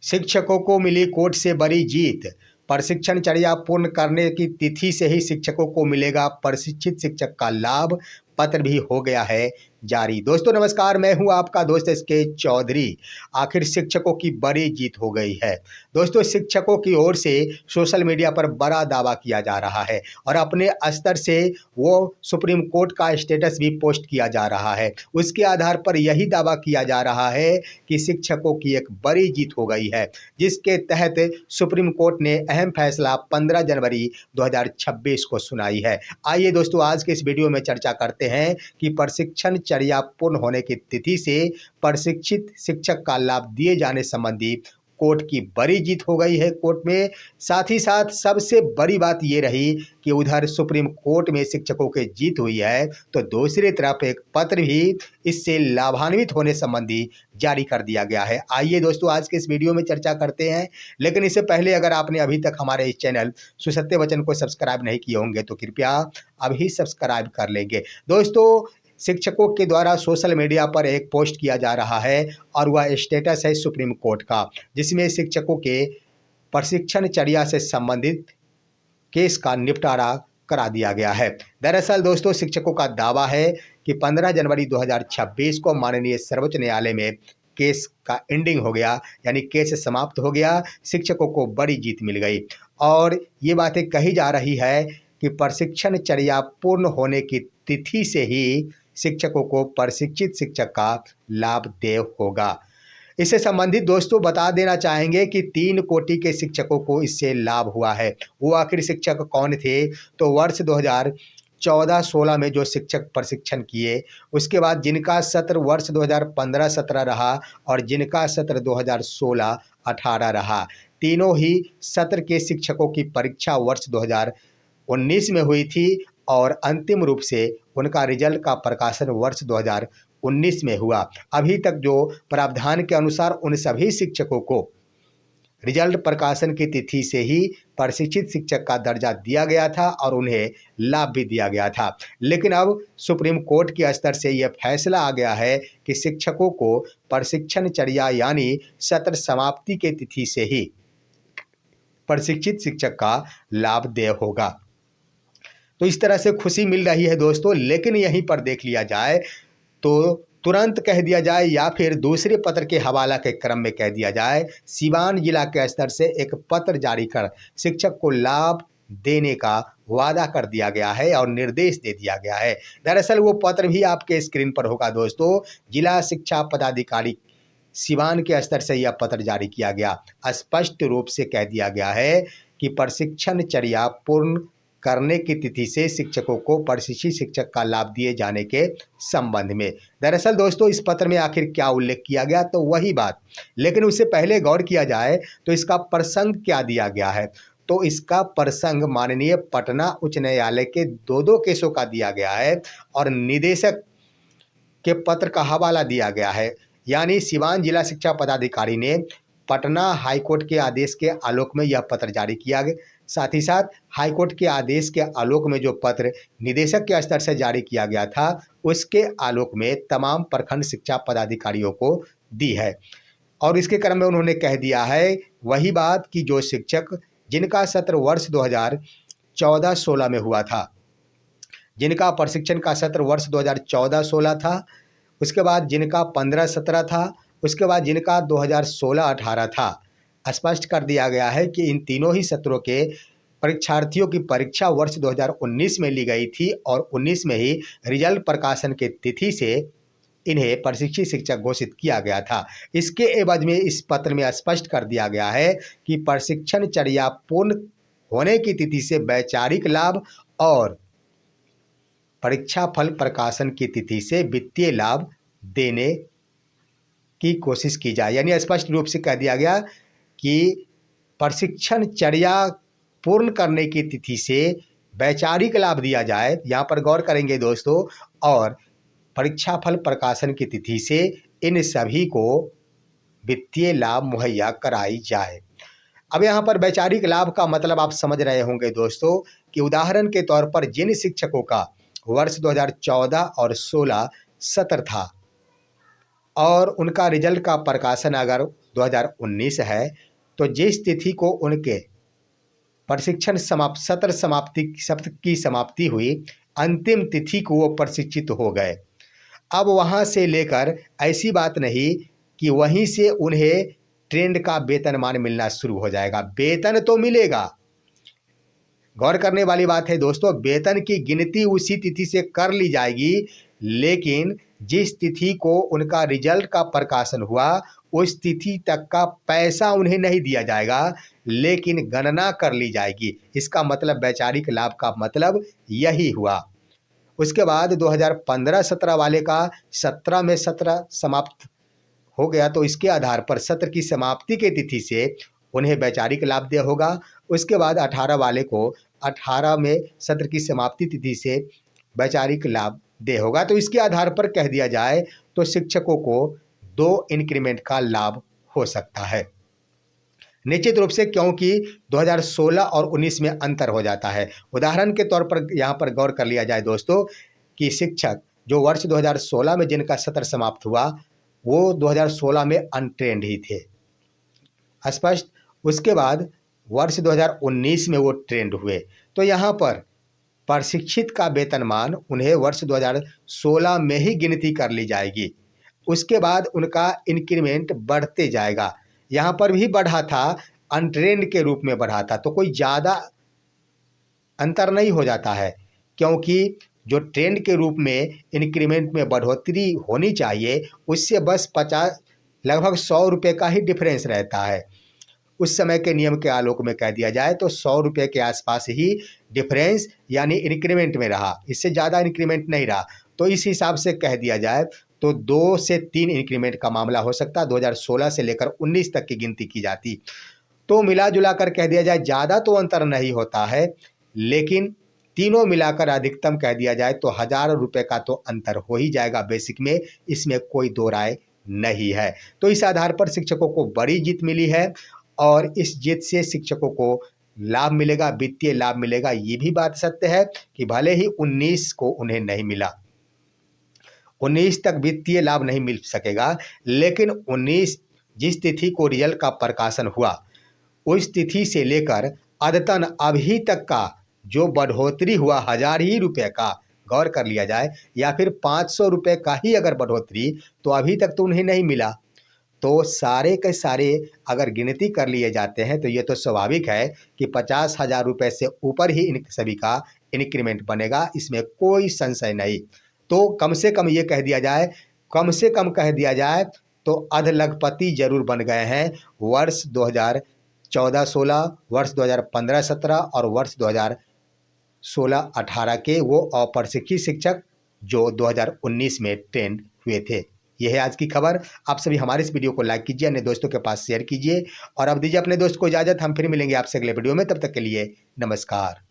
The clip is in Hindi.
शिक्षकों को मिली कोर्ट से बड़ी जीत। प्रशिक्षणचर्या पूर्ण करने की तिथि से ही शिक्षकों को मिलेगा प्रशिक्षित शिक्षक का लाभ। पत्र भी हो गया है जारी। दोस्तों नमस्कार, मैं हूं आपका दोस्त एसके चौधरी। आखिर शिक्षकों की बड़ी जीत हो गई है। दोस्तों शिक्षकों की ओर से सोशल मीडिया पर बड़ा दावा किया जा रहा है और अपने स्तर से वो सुप्रीम कोर्ट का स्टेटस भी पोस्ट किया जा रहा है। उसके आधार पर यही दावा किया जा रहा है कि शिक्षकों की एक बड़ी जीत हो गई है, जिसके तहत सुप्रीम कोर्ट ने अहम फैसला 15 जनवरी 2026 को सुनाई है। आइए दोस्तों आज के इस वीडियो में चर्चा करते हैं कि प्रशिक्षणचर्या पूर्ण होने की तिथि से प्रशिक्षित शिक्षक का लाभ दिए जाने संबंधी कोर्ट की बड़ी जीत हो गई है कोर्ट में। साथ ही साथ सबसे बड़ी बात ये रही कि उधर सुप्रीम कोर्ट में शिक्षकों की जीत हुई है, तो दूसरी तरफ एक पत्र भी इससे लाभान्वित होने संबंधी जारी कर दिया गया है। आइए दोस्तों आज के इस वीडियो में चर्चा करते हैं, लेकिन इससे पहले अगर आपने अभी तक हमारे इस चैनल सुसत्य वचन को सब्सक्राइब नहीं किए होंगे तो कृपया अभी सब्सक्राइब कर लेंगे। दोस्तों शिक्षकों के द्वारा सोशल मीडिया पर एक पोस्ट किया जा रहा है और वह स्टेटस है सुप्रीम कोर्ट का, जिसमें शिक्षकों के प्रशिक्षणचर्या से संबंधित केस का निपटारा करा दिया गया है। दरअसल दोस्तों शिक्षकों का दावा है कि 15 जनवरी 2026 को माननीय सर्वोच्च न्यायालय में केस का एंडिंग हो गया, यानी केस समाप्त हो गया। शिक्षकों को बड़ी जीत मिल गई और ये बातें कही जा रही है कि प्रशिक्षणचर्या पूर्ण होने की तिथि से ही शिक्षकों को प्रशिक्षित शिक्षक का लाभ देय होगा। इससे संबंधित दोस्तों बता देना चाहेंगे कि 3 कोटि के शिक्षकों को इससे लाभ हुआ है। वो आखिर शिक्षक कौन थे? तो वर्ष 2014-16 में जो शिक्षक प्रशिक्षण किए, उसके बाद जिनका सत्र वर्ष 2015-17 रहा और जिनका सत्र 2016-18 रहा, तीनों ही सत्र के शिक्षकों की परीक्षा वर्ष 2019 में हुई थी और अंतिम रूप से उनका रिजल्ट का प्रकाशन वर्ष 2019 में हुआ। अभी तक जो प्रावधान के अनुसार उन सभी शिक्षकों को रिजल्ट प्रकाशन की तिथि से ही प्रशिक्षित शिक्षक का दर्जा दिया गया था और उन्हें लाभ भी दिया गया था। लेकिन अब सुप्रीम कोर्ट के स्तर से यह फैसला आ गया है कि शिक्षकों को प्रशिक्षणचर्या यानी सत्र समाप्ति की तिथि से ही प्रशिक्षित शिक्षक का लाभ देय होगा। तो इस तरह से खुशी मिल रही है दोस्तों। लेकिन यहीं पर देख लिया जाए तो तुरंत कह दिया जाए या फिर दूसरे पत्र के हवाला के क्रम में कह दिया जाए, सीवान जिला के स्तर से एक पत्र जारी कर शिक्षक को लाभ देने का वादा कर दिया गया है और निर्देश दे दिया गया है। दरअसल वो पत्र भी आपके स्क्रीन पर होगा दोस्तों। जिला शिक्षा पदाधिकारी सीवान के स्तर से यह पत्र जारी किया गया। स्पष्ट रूप से कह दिया गया है कि प्रशिक्षणचर्या पूर्ण करने की तिथि से शिक्षकों को प्रशिक्षित शिक्षक का लाभ दिए जाने के संबंध में। दरअसल दोस्तों इस पत्र में आखिर क्या उल्लेख किया गया, तो वही बात, लेकिन उससे पहले गौर किया जाए तो इसका प्रसंग क्या दिया गया है। तो इसका प्रसंग माननीय पटना उच्च न्यायालय के दो केसों का दिया गया है और निदेशक के पत्र का हवाला दिया गया है। यानी सीवान जिला शिक्षा पदाधिकारी ने पटना हाईकोर्ट के आदेश के आलोक में यह पत्र जारी किया गया। साथ ही साथ हाईकोर्ट के आदेश के आलोक में जो पत्र निदेशक के स्तर से जारी किया गया था, उसके आलोक में तमाम प्रखंड शिक्षा पदाधिकारियों को दी है और इसके क्रम में उन्होंने कह दिया है वही बात कि जो शिक्षक जिनका सत्र वर्ष 2014-16 में हुआ था, जिनका प्रशिक्षण का सत्र वर्ष 2014-16 था, उसके बाद जिनका 15-17 था, उसके बाद जिनका 2016-18 था, स्पष्ट कर दिया गया है कि इन तीनों ही सत्रों के परीक्षार्थियों की परीक्षा वर्ष 2019 में ली गई थी और 19 में ही रिजल्ट प्रकाशन की तिथि से इन्हें प्रशिक्षित शिक्षक घोषित किया गया था। इसके एवज में इस पत्र में स्पष्ट कर दिया गया है कि प्रशिक्षणचर्या पूर्ण होने की तिथि से वैचारिक लाभ और परीक्षा फल प्रकाशन की तिथि से वित्तीय लाभ देने की कोशिश की जाए। यानी स्पष्ट रूप से कह दिया गया कि प्रशिक्षणचर्या पूर्ण करने की तिथि से वैचारिक लाभ दिया जाए, यहाँ पर गौर करेंगे दोस्तों, और परीक्षा फल प्रकाशन की तिथि से इन सभी को वित्तीय लाभ मुहैया कराई जाए। अब यहाँ पर वैचारिक लाभ का मतलब आप समझ रहे होंगे दोस्तों कि उदाहरण के तौर पर जिन शिक्षकों का वर्ष 2014 और 16 सत्र था और उनका रिजल्ट का प्रकाशन अगर 2019 है, तो जिस तिथि को उनके प्रशिक्षण सत्र की समाप्ति हुई, अंतिम तिथि को वो प्रशिक्षित हो गए। अब वहाँ से लेकर ऐसी बात नहीं कि वहीं से उन्हें ट्रेंड का वेतनमान मिलना शुरू हो जाएगा। वेतन तो मिलेगा। गौर करने वाली बात है दोस्तों, वेतन की गिनती उसी तिथि से कर ली जाएगी, लेकिन जिस तिथि को उनका रिजल्ट का प्रकाशन हुआ उस तिथि तक का पैसा उन्हें नहीं दिया जाएगा, लेकिन गणना कर ली जाएगी। इसका मतलब वैचारिक लाभ का मतलब यही हुआ। उसके बाद 2015-17 वाले का 17 में सत्र समाप्त हो गया, तो इसके आधार पर सत्र की समाप्ति की तिथि से उन्हें वैचारिक लाभ देय होगा। उसके बाद 18 वाले को 18 में सत्र की समाप्ति तिथि से वैचारिक लाभ देय होगा। तो इसके आधार पर कह दिया जाए तो शिक्षकों को 2 इंक्रीमेंट का लाभ हो सकता है। निश्चित रूप से, क्योंकि 2016 और 19 में अंतर हो जाता है। उदाहरण के तौर पर यहाँ पर गौर कर लिया जाए दोस्तों कि शिक्षक जो वर्ष 2016 में जिनका सत्र समाप्त हुआ वो 2016 में अनट्रेंड ही थे, स्पष्ट। उसके बाद वर्ष 2019 में वो ट्रेंड हुए, तो यहाँ पर प्रशिक्षित का वेतनमान उन्हें वर्ष 2016 में ही गिनती कर ली जाएगी। उसके बाद उनका इंक्रीमेंट बढ़ते जाएगा। यहाँ पर भी बढ़ा था, अनट्रेंड के रूप में बढ़ा था, तो कोई ज़्यादा अंतर नहीं हो जाता है, क्योंकि जो ट्रेंड के रूप में इंक्रीमेंट में बढ़ोतरी होनी चाहिए उससे बस 50 लगभग 100 रुपये का ही डिफरेंस रहता है। उस समय के नियम के आलोक में कह दिया जाए तो 100 रुपये के आसपास ही डिफरेंस यानी इंक्रीमेंट में रहा, इससे ज़्यादा इंक्रीमेंट नहीं रहा। तो इस हिसाब से कह दिया जाए तो 2 से 3 इंक्रीमेंट का मामला हो सकता है। 2016 से लेकर 19 तक की गिनती की जाती, तो मिला जुला कर कह दिया जाए ज़्यादा तो अंतर नहीं होता है, लेकिन तीनों मिलाकर अधिकतम कह दिया जाए तो 1000 रुपये का तो अंतर हो ही जाएगा बेसिक में, इसमें कोई दो राय नहीं है। तो इस आधार पर शिक्षकों को बड़ी जीत मिली है और इस जीत से शिक्षकों को लाभ मिलेगा, वित्तीय लाभ मिलेगा। ये भी बात सत्य है कि भले ही 19 को उन्हें नहीं मिला, 19 तक वित्तीय लाभ नहीं मिल सकेगा, लेकिन 19 जिस तिथि को रिजल्ट का प्रकाशन हुआ उस तिथि से लेकर अद्यतन अभी तक का जो बढ़ोतरी हुआ 1000 ही रुपये का, गौर कर लिया जाए, या फिर 500 रुपये का ही अगर बढ़ोतरी, तो अभी तक तो उन्हें नहीं मिला। तो सारे के सारे अगर गिनती कर लिए जाते हैं तो ये तो स्वाभाविक है कि 50,000 रुपये से ऊपर ही इन सभी का इंक्रीमेंट बनेगा, इसमें कोई संशय नहीं। तो कम से कम ये कह दिया जाए, कम से कम कह दिया जाए तो अधलखपति जरूर बन गए हैं वर्ष 2014-16, वर्ष 2015-17 और वर्ष 2016-18 के वो अप्रशिक्षित शिक्षक जो 2019 में ट्रेंड हुए थे। यह है आज की खबर। आप सभी हमारे इस वीडियो को लाइक कीजिए, अन्य दोस्तों के पास शेयर कीजिए और अब दीजिए अपने दोस्त को इजाज़त। हम फिर मिलेंगे आपसे अगले वीडियो में, तब तक के लिए नमस्कार।